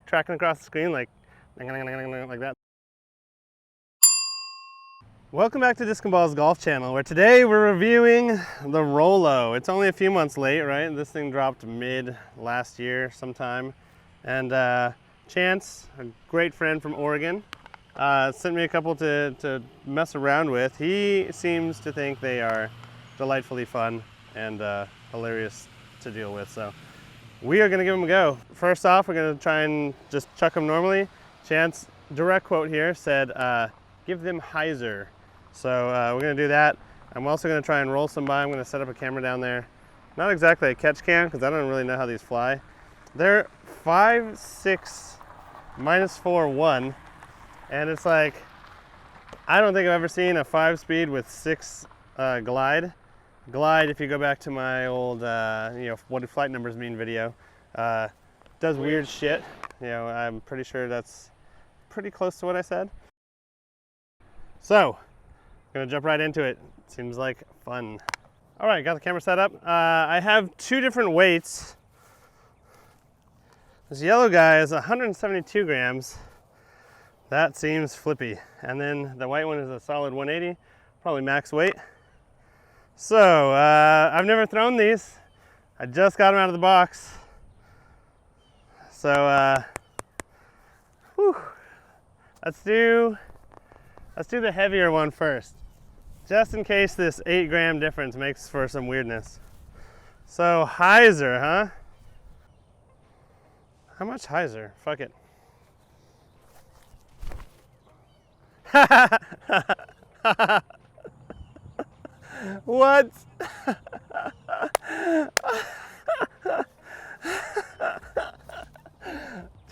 tracking across the screen like that. Welcome back to Disc and Ball's Golf Channel, where today we're reviewing the Rollo. It's only a few months late, right? This thing dropped mid last year sometime. And Chance, a great friend from Oregon, sent me a couple to mess around with. He seems to think they are delightfully fun and hilarious to deal with. So we are gonna give them a go. First off, we're gonna try and just chuck them normally. Chance, direct quote here, said, give them hyzer. So we're gonna do that. I'm also gonna try and roll some by. I'm gonna set up a camera down there. Not exactly a catch cam, because I don't really know how these fly. They're 5.6 -4 1, and it's like, I don't think I've ever seen a 5-speed with 6 glide. Glide, if you go back to my old, what do flight numbers mean video, does weird shit. You know, I'm pretty sure that's pretty close to what I said. So, I'm gonna jump right into it. Seems like fun. All right, got the camera set up. I have 2 different weights. This yellow guy is 172 grams. That seems flippy. And then the white one is a solid 180, probably max weight. So, I've never thrown these. I just got them out of the box. So, let's do the heavier one first, just in case this 8-gram difference makes for some weirdness. So hyzer, huh? How much hyzer? Fuck it. What?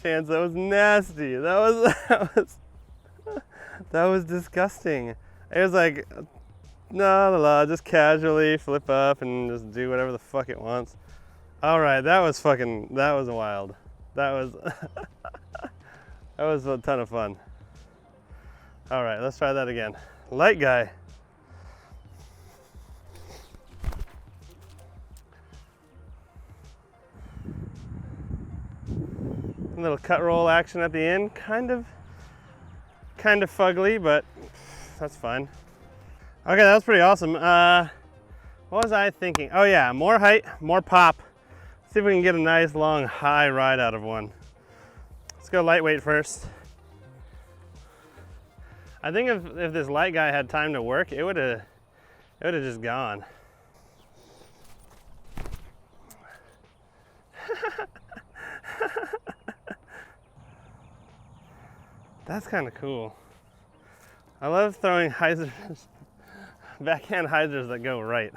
Chance, that was nasty. That was disgusting. It was like, just casually flip up and just do whatever the fuck it wants. All right, that was wild. That was a ton of fun. All right, let's try that again. Light guy. A little cut roll action at the end, kind of fugly, but that's fine. Okay, that was pretty awesome. What was I thinking? Oh yeah, more height, more pop. See if we can get a nice long high ride out of one. Let's go lightweight first. I think if this light guy had time to work, it would have just gone. That's kind of cool. I love throwing hyzers, backhand hyzers that go right.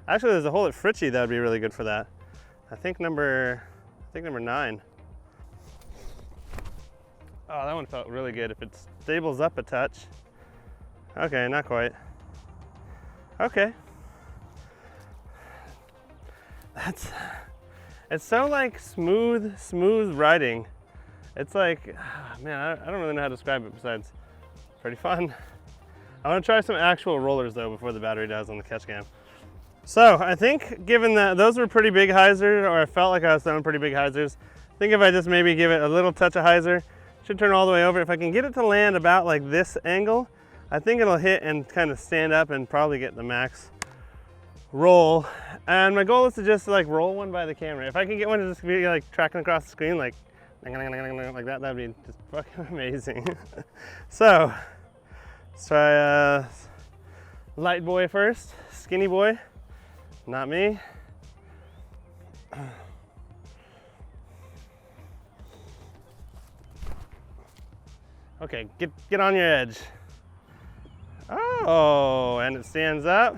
Actually, there's a hole at Fritchie that would be really good for that. I think number 9. Oh, that one felt really good. If it stables up a touch. Okay, not quite. Okay. It's so like smooth riding. It's like, man, I don't really know how to describe it besides pretty fun. I want to try some actual rollers though before the battery dies on the catch cam. So I think given that those were pretty big hyzers, or I felt like I was throwing pretty big hyzers, I think if I just maybe give it a little touch of hyzer, should turn all the way over. If I can get it to land about like this angle, I think it'll hit and kind of stand up and probably get the max roll. And my goal is to just like roll one by the camera. If I can get one to just be like tracking across the screen like that, that'd be just fucking amazing. So let's try light boy first, skinny boy, not me. Okay, get on your edge. Oh, and it stands up.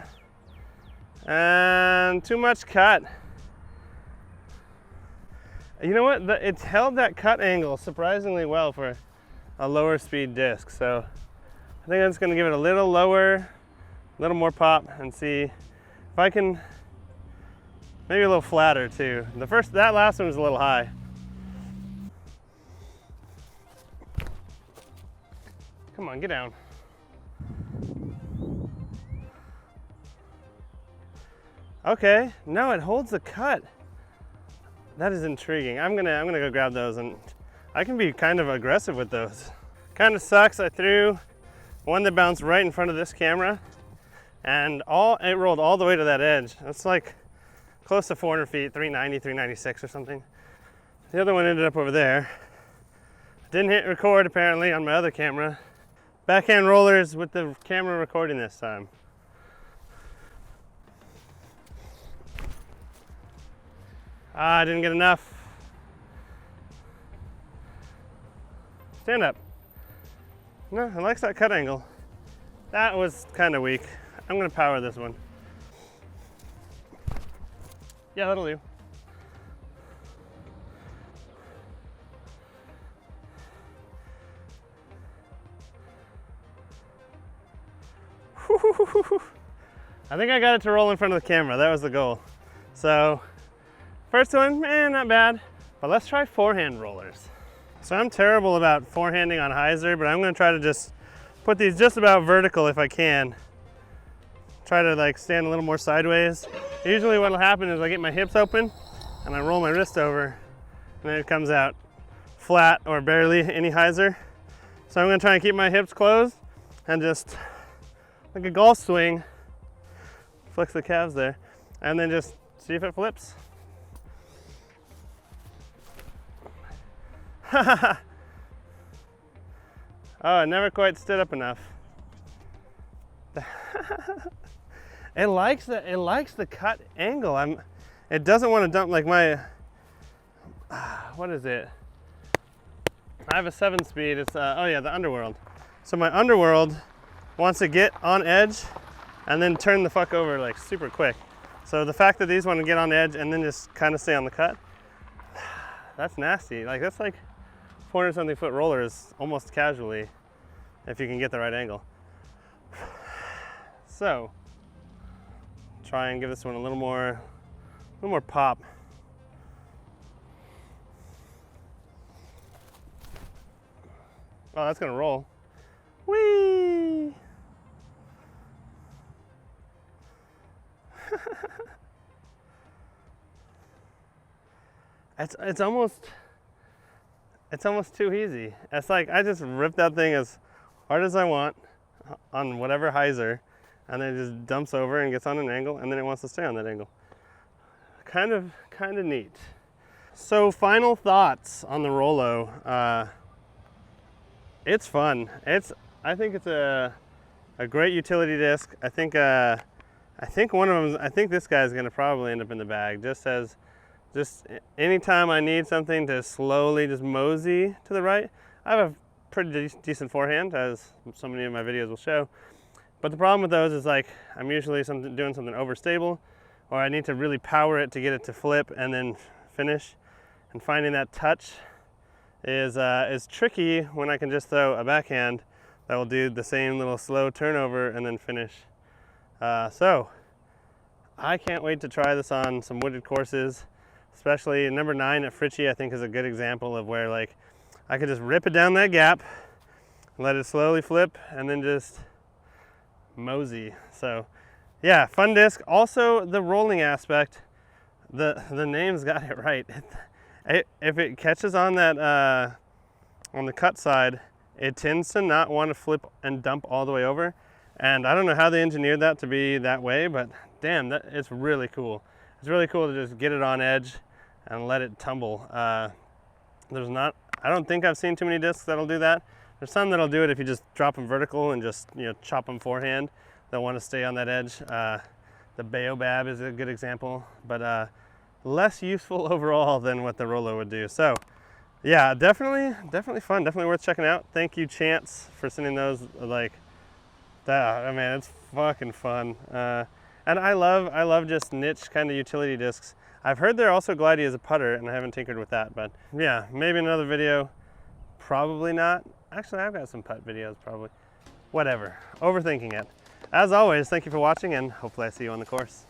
And too much cut. You know what? It's held that cut angle surprisingly well for a lower speed disc. So I think I'm just going to give it a little lower, a little more pop, and see if I can, maybe a little flatter too. That last one was a little high. Come on, get down. Okay, no, it holds the cut. That is intriguing. I'm gonna go grab those, and I can be kind of aggressive with those. Kind of sucks. I threw one that bounced right in front of this camera, and it rolled all the way to that edge. That's like close to 400 feet, 390, 396 or something. The other one ended up over there. Didn't hit record apparently on my other camera. Backhand rollers with the camera recording this time. I didn't get enough. Stand up. No, it likes that cut angle. That was kind of weak. I'm gonna power this one. Yeah, that'll do. I think I got it to roll in front of the camera. That was the goal. So, first one, not bad. But let's try forehand rollers. So I'm terrible about forehanding on hyzer, but I'm gonna try to just put these just about vertical if I can. Try to like stand a little more sideways. Usually what'll happen is I get my hips open and I roll my wrist over, and then it comes out flat or barely any hyzer. So I'm gonna try and keep my hips closed and just like a golf swing, flex the calves there, and then just see if it flips. Oh, it never quite stood up enough. It likes the cut angle. It doesn't want to dump like my, what is it? I have a 7-speed. It's oh yeah, the Underworld. So my Underworld wants to get on edge and then turn the fuck over like super quick. So the fact that these want to get on edge and then just kind of stay on the cut, that's nasty. Like that's like 400-something foot rollers almost casually if you can get the right angle. So try and give this one a little more pop. Oh, that's gonna roll. Whee! It's almost too easy. It's like I just rip that thing as hard as I want on whatever hyzer, and then it just dumps over and gets on an angle, and then it wants to stay on that angle. Kind of neat. So final thoughts on the Rollo. It's fun. I think it's a great utility disc. I think one of them. I think this guy's gonna probably end up in the bag. Just anytime I need something to slowly just mosey to the right. I have a pretty decent forehand, as so many of my videos will show. But the problem with those is like I'm usually doing something overstable, or I need to really power it to get it to flip and then finish. And finding that touch is tricky when I can just throw a backhand that will do the same little slow turnover and then finish. So I can't wait to try this on some wooded courses, especially number 9 at Fritchie. I think is a good example of where like I could just rip it down that gap, let it slowly flip, and then just mosey. So yeah, fun disc. Also the rolling aspect, the name's got it right. If it catches on that on the cut side, it tends to not want to flip and dump all the way over. And I don't know how they engineered that to be that way, but damn, it's really cool. It's really cool to just get it on edge and let it tumble. I don't think I've seen too many discs that'll do that. There's some that'll do it if you just drop them vertical and just chop them forehand. They'll want to stay on that edge. The Baobab is a good example, but less useful overall than what the Rollo would do. So yeah, definitely fun, definitely worth checking out. Thank you, Chance, for sending those. Like that, I mean, it's fucking fun. And I love just niche kind of utility discs. I've heard they're also glidey as a putter, and I haven't tinkered with that, but yeah, maybe another video. Probably not. Actually, I've got some putt videos probably. Whatever, overthinking it. As always, thank you for watching, and hopefully I see you on the course.